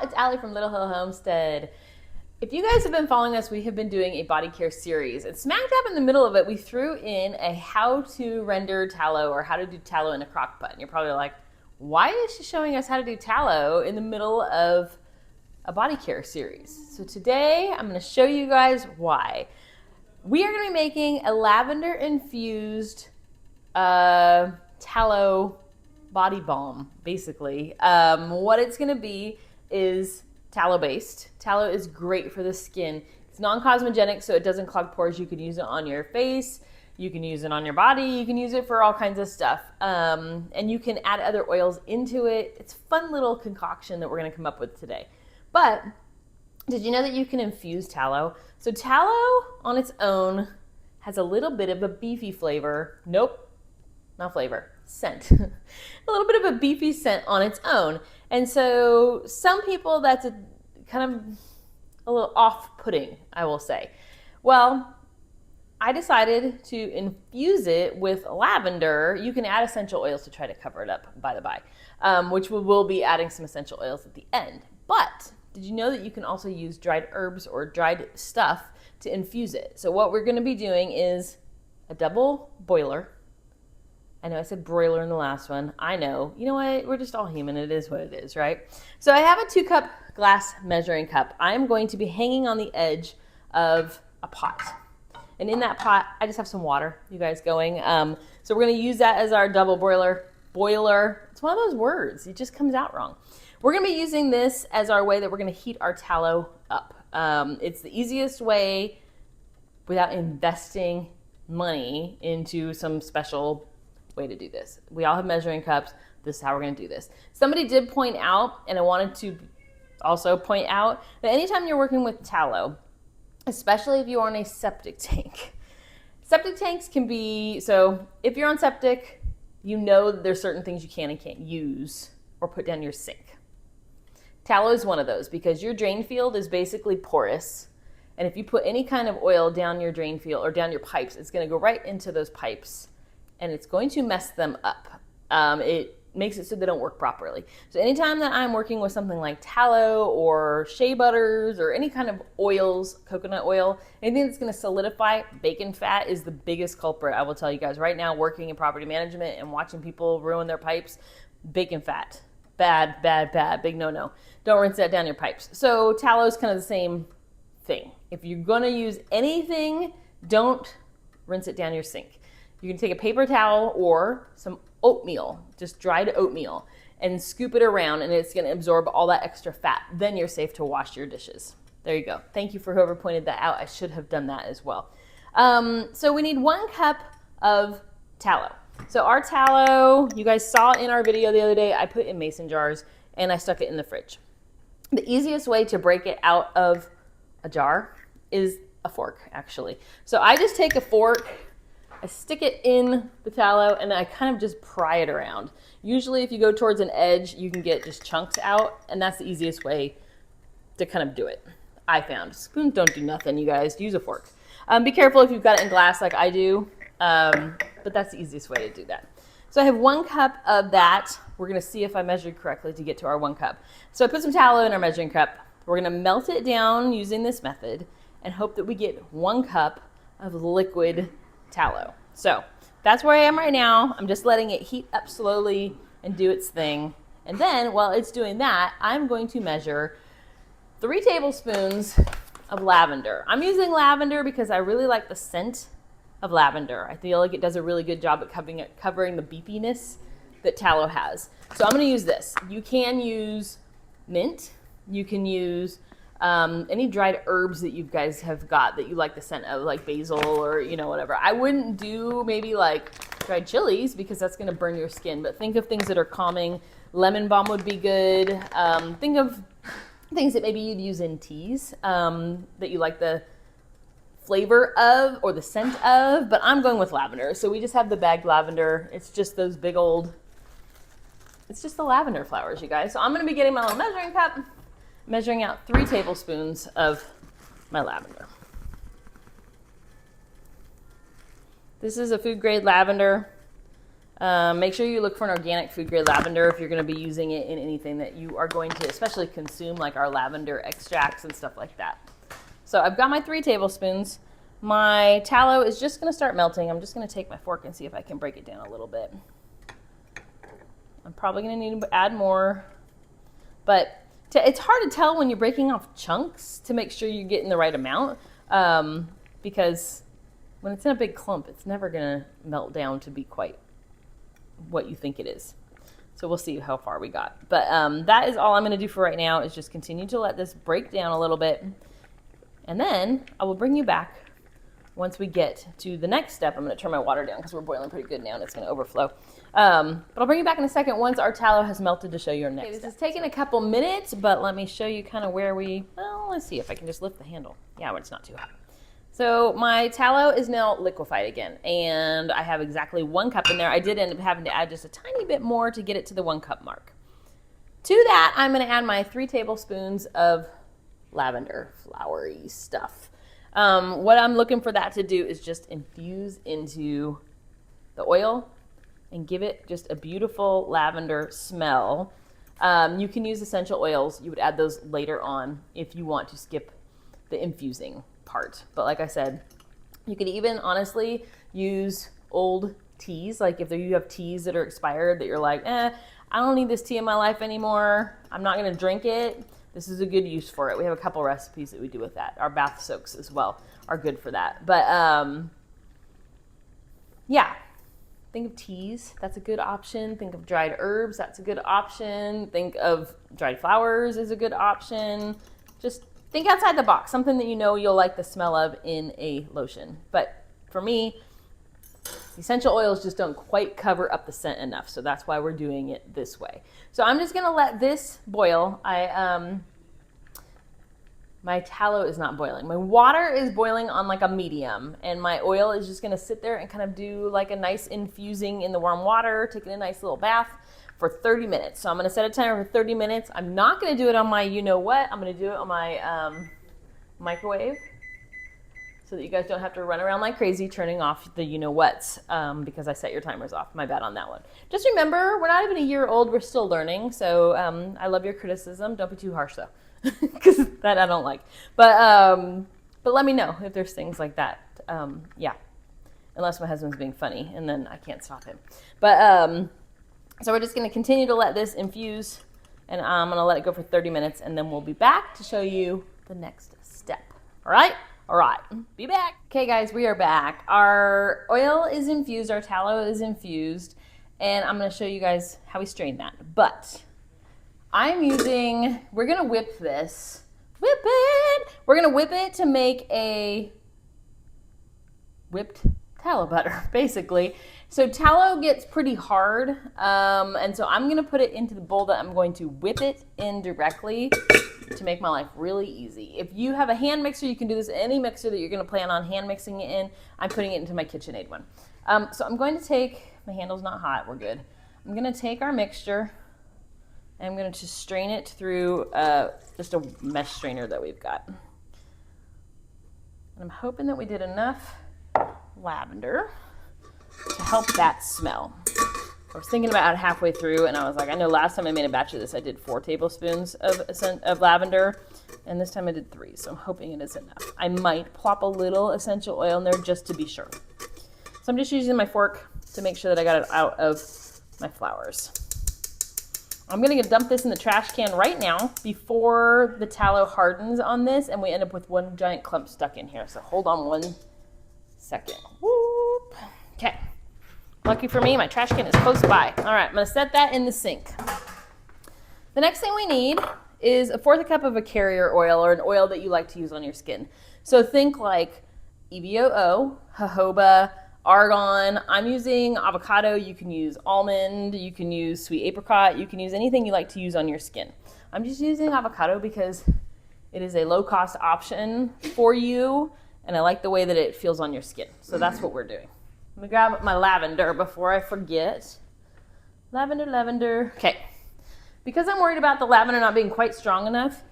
y'all, it's Allie from Little Hill Homestead. If you guys have been following us, we have been doing a body care series. And smack dab in the middle of it, we threw in a how to render tallow or how to do tallow in a crock pot. And you're probably like, why is she showing us how to do tallow in the middle of a body care series? So today I'm going to show you guys why. We are going to be making a lavender infused tallow body balm, basically. What it's going to be is tallow based. Tallow is great for the skin. It's non-cosmogenic, so it doesn't clog pores. You can use it on your face, you can use it on your body, you can use it for all kinds of stuff. And you can add other oils into it. It's a fun little concoction that we're going to come up with today. But did you know that you can infuse tallow? So tallow on its own has a little bit of a beefy flavor. Nope, not flavor, scent. A little bit of a beefy scent on its own. And so some people, that's a kind of a little off-putting, I will say. Well, I decided to infuse it with lavender. You can add essential oils to try to cover it up, by the by, which we will be adding some essential oils at the end. But did you know that you can also use dried herbs or dried stuff to infuse it? So what we're going to be doing is a double boiler. I know I said broiler in the last one. I know. You know what? We're just all human. It is what it is, right? So I have a 2-cup glass measuring cup. I am going to be hanging on the edge of a pot. And in that pot, I just have some water, you guys going. So we're going to use that as our double boiler. Boiler. It's one of those words. It just comes out wrong. We're going to be using this as our way that we're going to heat our tallow up. It's the easiest way without investing money into some special way to do this. We all have measuring cups. This is how we're going to do this. Somebody did point out, and I wanted to also point out, that anytime you're working with tallow, especially if you're on a septic tank, septic tanks can be, so if you're on septic, you know that there's certain things you can and can't use or put down your sink. Tallow is one of those because your drain field is basically porous. And if you put any kind of oil down your drain field or down your pipes, it's going to go right into those pipes and it's going to mess them up. It makes it so they don't work properly. So anytime that I'm working with something like tallow or shea butters or any kind of oils, coconut oil, anything that's going to solidify, bacon fat is the biggest culprit. I will tell you guys right now, working in property management and watching people ruin their pipes, bacon fat, bad, bad, bad, big no-no. Don't rinse that down your pipes. So tallow is kind of the same thing. If you're going to use anything, don't rinse it down your sink. You can take a paper towel or some oatmeal, just dried oatmeal, and scoop it around and it's going to absorb all that extra fat. Then you're safe to wash your dishes. There you go. Thank you for whoever pointed that out. I should have done that as well. So we need 1 cup of tallow. So our tallow, you guys saw in our video the other day, I put in mason jars and I stuck it in the fridge. The easiest way to break it out of a jar is a fork, actually. So I just take a fork, I stick it in the tallow, and then I kind of just pry it around. Usually if you go towards an edge, you can get just chunks out, and that's the easiest way to kind of do it, I found. Spoons don't do nothing, you guys. Use a fork. Be careful if you've got it in glass like I do, but that's the easiest way to do that. So I have 1 cup of that. We're going to see if I measured correctly to get to our 1 cup. So I put some tallow in our measuring cup. We're going to melt it down using this method and hope that we get 1 cup of liquid tallow. So that's where I am right now. I'm just letting it heat up slowly and do its thing. And then while it's doing that, I'm going to measure 3 tablespoons of lavender. I'm using lavender because I really like the scent of lavender. I feel like it does a really good job at covering the beefiness that tallow has. So I'm going to use this. You can use mint. You can use any dried herbs that you guys have got that you like the scent of, like basil or, you know, whatever. I wouldn't do maybe like dried chilies because that's going to burn your skin, but think of things that are calming. Lemon balm would be good. Think of things that maybe you'd use in teas that you like the flavor of or the scent of, but I'm going with lavender. So we just have the bagged lavender. It's just those big old, it's just the lavender flowers, you guys. So I'm going to be getting my little measuring cup, measuring out 3 tablespoons of my lavender. This is a food grade lavender. Make sure you look for an organic food grade lavender if you're going to be using it in anything that you are going to especially consume, like our lavender extracts and stuff like that. So I've got my 3 tablespoons. My tallow is just going to start melting. I'm just going to take my fork and see if I can break it down a little bit. I'm probably going to need to add more, but it's hard to tell when you're breaking off chunks to make sure you're getting the right amount, because when it's in a big clump, it's never going to melt down to be quite what you think it is. So we'll see how far we got. But that is all I'm going to do for right now, is just continue to let this break down a little bit. And then I will bring you back once we get to the next step. I'm going to turn my water down because we're boiling pretty good now and it's going to overflow. But I'll bring you back in a second once our tallow has melted to show you our next step. This is taking a couple minutes, but let me show you kind of where well, let's see if I can just lift the handle. Yeah, it's not too hot. So my tallow is now liquefied again, and I have exactly 1 cup in there. I did end up having to add just a tiny bit more to get it to the 1 cup mark. To that, I'm going to add my 3 tablespoons of lavender flowery stuff. What I'm looking for that to do is just infuse into the oil and give it just a beautiful lavender smell. You can use essential oils. You would add those later on if you want to skip the infusing part. But like I said, you could even honestly use old teas. Like if you have teas that are expired that you're like, I don't need this tea in my life anymore, I'm not going to drink it, this is a good use for it. We have a couple recipes that we do with that. Our bath soaks as well are good for that. But yeah, think of teas, that's a good option. Think of dried herbs, that's a good option. Think of dried flowers is a good option. Just think outside the box, something that you know you'll like the smell of in a lotion. But for me, essential oils just don't quite cover up the scent enough, so that's why we're doing it this way. So I'm just gonna let this boil. My tallow is not boiling. My water is boiling on like a medium, and my oil is just gonna sit there and kind of do like a nice infusing in the warm water, taking a nice little bath for 30 minutes. So I'm gonna set a timer for 30 minutes. I'm not gonna do it on my you-know-what. I'm gonna do it on my microwave so that you guys don't have to run around like crazy turning off the you-know-whats because I set your timers off. My bad on that one. Just remember, we're not even a year old. We're still learning. So I love your criticism. Don't be too harsh though, because that I don't like. But let me know if there's things like that. Yeah, unless my husband's being funny, and then I can't stop him. But so we're just going to continue to let this infuse, and I'm going to let it go for 30 minutes, and then we'll be back to show you the next step. All right? All right. Be back. Okay, guys, we are back. Our oil is infused. Our tallow is infused, and I'm going to show you guys how we strain that. But we're going to whip this. Whip it. We're going to whip it to make a whipped tallow butter, basically. So tallow gets pretty hard, and so I'm going to put it into the bowl that I'm going to whip it in directly to make my life really easy. If you have a hand mixer, you can do this in any mixer that you're going to plan on hand mixing it in. I'm putting it into my KitchenAid one. So I'm going to take, my handle's not hot, we're good. I'm going to take our mixture, and I'm going to just strain it through just a mesh strainer that we've got. And I'm hoping that we did enough lavender to help that smell. I was thinking about it halfway through, and I was like, I know last time I made a batch of this, I did 4 tablespoons of lavender, and this time I did 3, so I'm hoping it is enough. I might plop a little essential oil in there just to be sure. So I'm just using my fork to make sure that I got it out of my flowers. I'm gonna dump this in the trash can right now before the tallow hardens on this, and we end up with one giant clump stuck in here. So hold on 1 second. Whoop. Okay. Lucky for me, my trash can is close by. All right, I'm gonna set that in the sink. The next thing we need is 1/4 cup of a carrier oil, or an oil that you like to use on your skin. So think like EVOO, jojoba, argan. I'm using avocado. You can use almond. You can use sweet apricot. You can use anything you like to use on your skin. I'm just using avocado because it is a low-cost option for you, and I like the way that it feels on your skin. So that's what we're doing. Let me grab my lavender before I forget. Lavender, lavender. Okay. Because I'm worried about the lavender not being quite strong enough,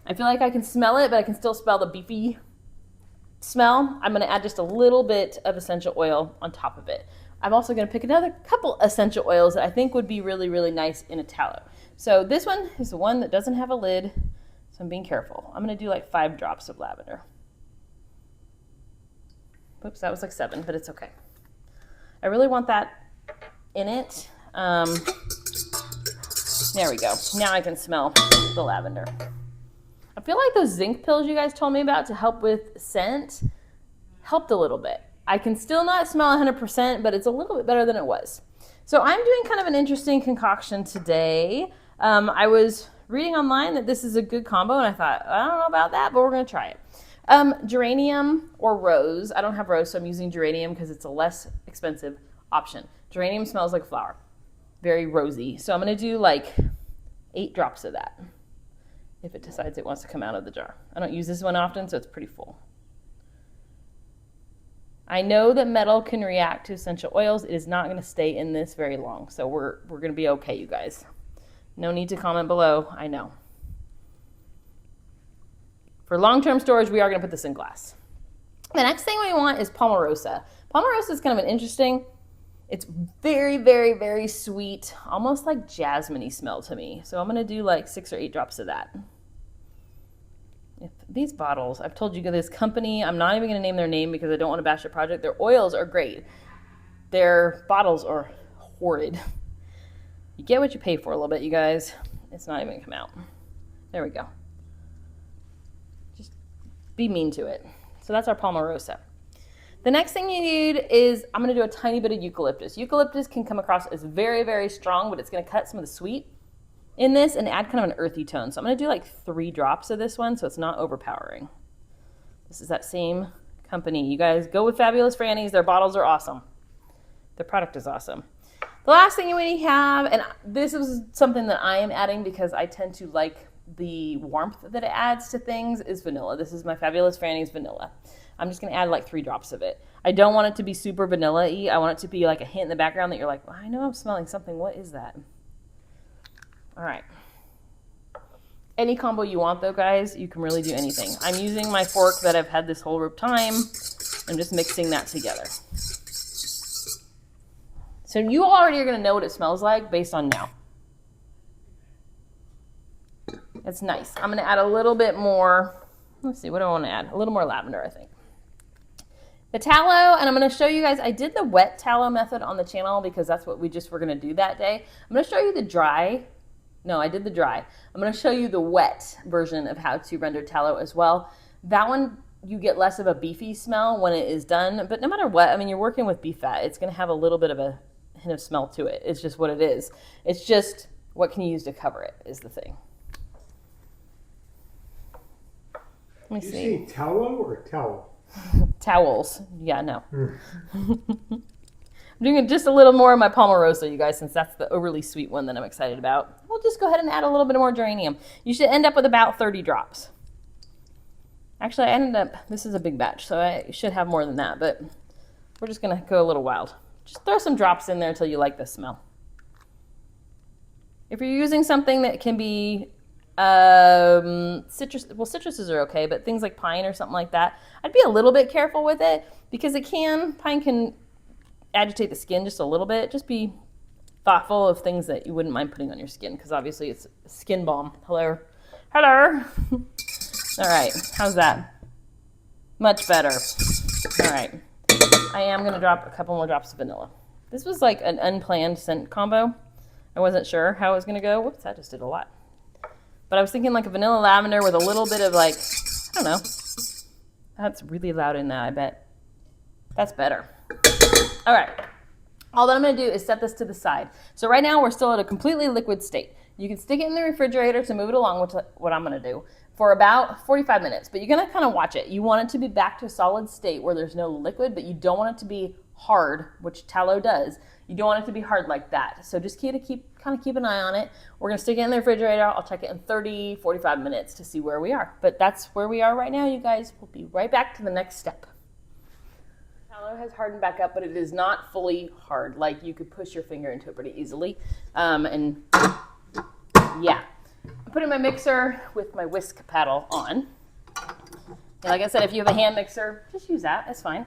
I feel like I can smell it, but I can still smell the beefy smell. I'm going to add just a little bit of essential oil on top of it. I'm also going to pick another couple essential oils that I think would be really, really nice in a tallow. So this one is the one that doesn't have a lid, so I'm being careful. I'm going to do like 5 drops of lavender. Oops, that was like 7, but it's okay. I really want that in it. There we go. Now I can smell the lavender. I feel like those zinc pills you guys told me about to help with scent helped a little bit. I can still not smell 100%, but it's a little bit better than it was. So I'm doing kind of an interesting concoction today. I was reading online that this is a good combo, and I thought, I don't know about that, but we're going to try it. Geranium or rose. I don't have rose, so I'm using geranium because it's a less expensive option. Geranium smells like flower. Very rosy. So I'm going to do like 8 drops of that if it decides it wants to come out of the jar. I don't use this one often, so it's pretty full. I know that metal can react to essential oils. It is not going to stay in this very long, so we're going to be okay, you guys. No need to comment below. I know. For long-term storage, we are going to put this in glass. The next thing we want is Palmarosa. Palmarosa is kind of an interesting, it's very, very, very sweet, almost like jasmine-y smell to me. So I'm going to do like 6 or 8 drops of that. If these bottles, I've told you this company, I'm not even going to name their name because I don't want to bash their project. Their oils are great. Their bottles are horrid. You get what you pay for a little bit, you guys. It's not even going to come out. There we go. Just be mean to it. So that's our Palmarosa. The next thing you need is, I'm going to do a tiny bit of eucalyptus. Eucalyptus can come across as very, very strong, but it's going to cut some of the sweet in this and add kind of an earthy tone. So I'm going to do like 3 drops of this one so it's not overpowering. This is that same company. You guys go with Fabulous Franny's. Their bottles are awesome. Their product is awesome. The last thing we have, and this is something that I am adding because I tend to like the warmth that it adds to things, is vanilla. This is my Fabulous Franny's vanilla. I'm just going to add like 3 drops of it. I don't want it to be super vanilla-y. I want it to be like a hint in the background that you're like, well, I know I'm smelling something. What is that? All right. Any combo you want though, guys, you can really do anything. I'm using my fork that I've had this whole time. I'm just mixing that together. So you already are going to know what it smells like based on now. It's nice. I'm going to add a little bit more. Let's see, what do I want to add? A little more lavender, I think. The tallow, and I'm going to show you guys, I did the wet tallow method on the channel because that's what we just were going to do that day. I'm going to show you the dry. No, I did the dry. I'm going to show you the wet version of how to render tallow as well. That one, you get less of a beefy smell when it is done, but no matter what, I mean, you're working with beef fat. It's going to have a little bit of a hint of smell to it. It's just what it is. It's just what can you use to cover it is the thing. Let me Did see. you say tallow or towel? Towels. Yeah, no. I'm doing just a little more of my Palmarosa, you guys, since that's the overly sweet one that I'm excited about. We'll just go ahead and add a little bit more geranium. You should end up with about 30 drops. Actually, I ended up, this is a big batch, so I should have more than that, but we're just going to go a little wild. Just throw some drops in there until you like the smell. If you're using something that can be citrus, well, citruses are okay, but things like pine or something like that, I'd be a little bit careful with it because pine can agitate the skin just a little bit. Just be thoughtful of things that you wouldn't mind putting on your skin because obviously it's a skin balm. Hello. All right, how's that? Much better. All right, I am going to drop a couple more drops of vanilla. This was like an unplanned scent combo. I wasn't sure how it was going to go. Whoops, that just did a lot. But I was thinking like a vanilla lavender with a little bit of like, I don't know. That's really loud in that, I bet. That's better. All right. All that I'm going to do is set this to the side. So right now we're still at a completely liquid state. You can stick it in the refrigerator to move it along, which is what I'm going to do, for about 45 minutes. But you're going to kind of watch it. You want it to be back to a solid state where there's no liquid, but you don't want it to be hard, which tallow does. You don't want it to be hard like that. So just keep an eye on it. We're going to stick it in the refrigerator. I'll check it in 30, 45 minutes to see where we are. But that's where we are right now, you guys. We'll be right back to the next step. Tallow has hardened back up, but it is not fully hard. Like you could push your finger into it pretty easily. And yeah, I put it in my mixer with my whisk paddle on. And like I said, if you have a hand mixer, just use that. That's fine.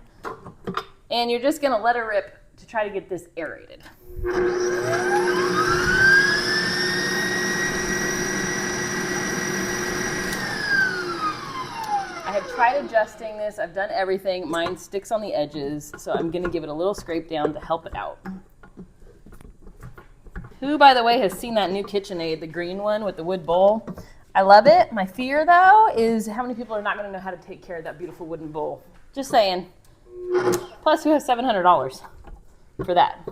And you're just going to let it rip to try to get this aerated. I have tried adjusting this. I've done everything. Mine sticks on the edges, so I'm going to give it a little scrape down to help it out. Who, by the way, has seen that new KitchenAid, the green one with the wood bowl? I love it. My fear, though, is how many people are not going to know how to take care of that beautiful wooden bowl. Just saying. Plus, who has $700 for that?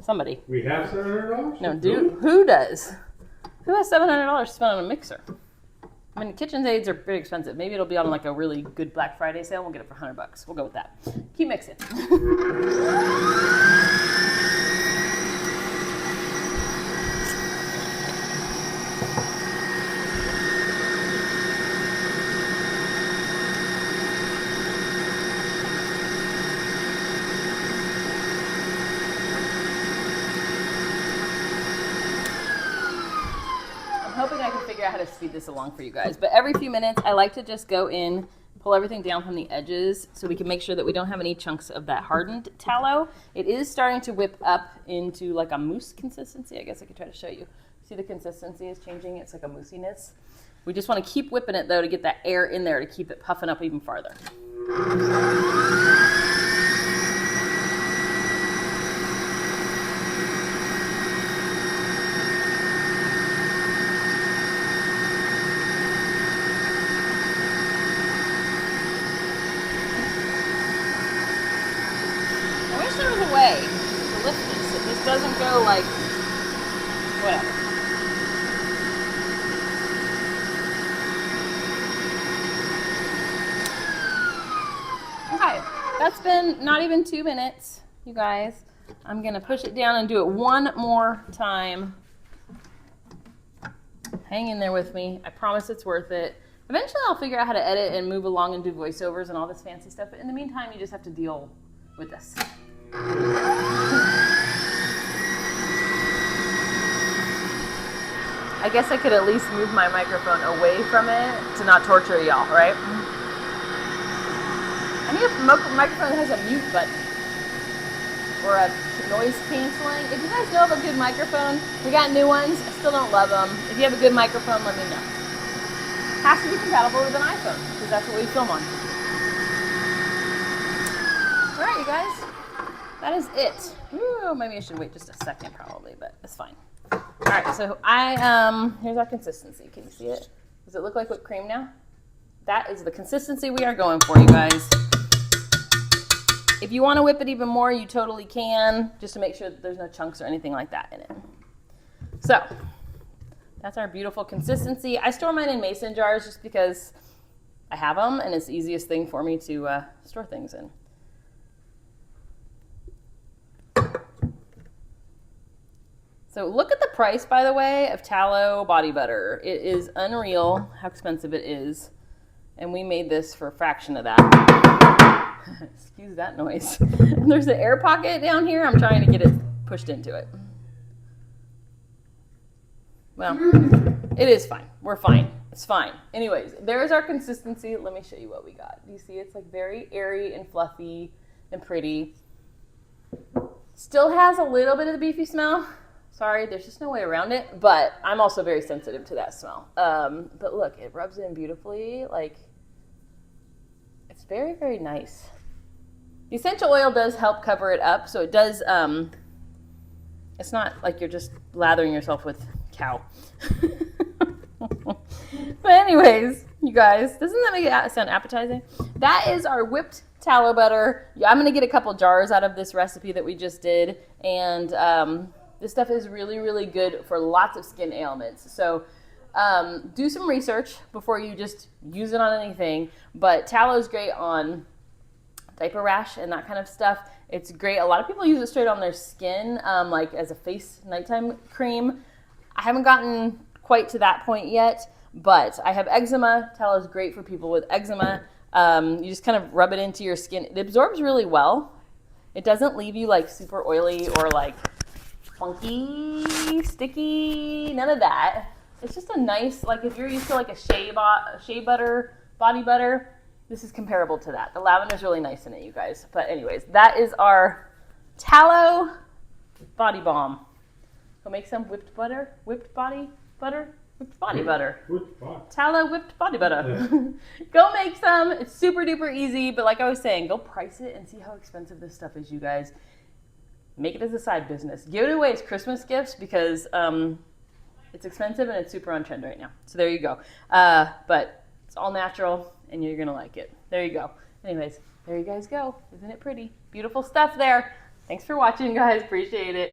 Somebody. We have $700? No, dude. Who does? Who has $700 to spend on a mixer? I mean, KitchenAids are pretty expensive. Maybe it'll be on like a really good Black Friday sale. We'll get it for $100. We'll go with that. Keep mixing. Hoping I can figure out how to speed this along for you guys. But every few minutes, I like to just go in, pull everything down from the edges so we can make sure that we don't have any chunks of that hardened tallow. It is starting to whip up into like a mousse consistency. I guess I could try to show you. See, the consistency is changing. It's like a moussiness. We just want to keep whipping it, though, to get that air in there to keep it puffing up even farther. Way to lift this. It just doesn't go like whatever. Okay, that's been not even 2 minutes, you guys. I'm gonna push it down and do it one more time. Hang in there with me. I promise it's worth it. Eventually I'll figure out how to edit and move along and do voiceovers and all this fancy stuff, but in the meantime you just have to deal with this. I guess I could at least move my microphone away from it to not torture y'all, right? I need a microphone that has a mute button or a noise canceling. If you guys know of a good microphone, we got new ones. I still don't love them. If you have a good microphone, let me know. Has to be compatible with an iPhone because that's what we film on. All right, you guys. That is it. Ooh, maybe I should wait just a second probably, but it's fine. All right, so here's our consistency. Can you see it? Does it look like whipped cream now? That is the consistency we are going for, you guys. If you want to whip it even more, you totally can, just to make sure that there's no chunks or anything like that in it. So, that's our beautiful consistency. I store mine in mason jars just because I have them, and it's the easiest thing for me to store things in. So look at the price, by the way, of tallow body butter. It is unreal how expensive it is. And we made this for a fraction of that. Excuse that noise. And there's an air pocket down here. I'm trying to get it pushed into it. Well, it is fine. We're fine. It's fine. Anyways, there's our consistency. Let me show you what we got. Do you see it's like very airy and fluffy and pretty. Still has a little bit of the beefy smell. Sorry, there's just no way around it, but I'm also very sensitive to that smell. But look, it rubs in beautifully. Like, it's very, very nice. The essential oil does help cover it up, so it does, it's not like you're just lathering yourself with cow. But anyways, you guys, doesn't that make it sound appetizing? That is our whipped tallow butter. I'm going to get a couple jars out of this recipe that we just did, and this stuff is really, really good for lots of skin ailments. So do some research before you just use it on anything. But tallow is great on diaper rash and that kind of stuff. It's great. A lot of people use it straight on their skin, like as a face nighttime cream. I haven't gotten quite to that point yet, but I have eczema. Tallow is great for people with eczema. You just kind of rub it into your skin. It absorbs really well. It doesn't leave you like super oily or like funky, sticky, none of that. It's just a nice, like if you're used to like a shea butter, body butter, this is comparable to that. The lavender is really nice in it, you guys. But anyways, that is our Tallow body balm. Go make some whipped butter, whipped body butter. Whipped body butter. Tallow whipped body butter. Yeah. Go make some. It's super duper easy, but like I was saying, go price it and see how expensive this stuff is, you guys. Make it as a side business. Give it away as Christmas gifts because it's expensive and it's super on trend right now. So there you go. But it's all natural and you're going to like it. There you go. Anyways, there you guys go. Isn't it pretty? Beautiful stuff there. Thanks for watching, guys. Appreciate it.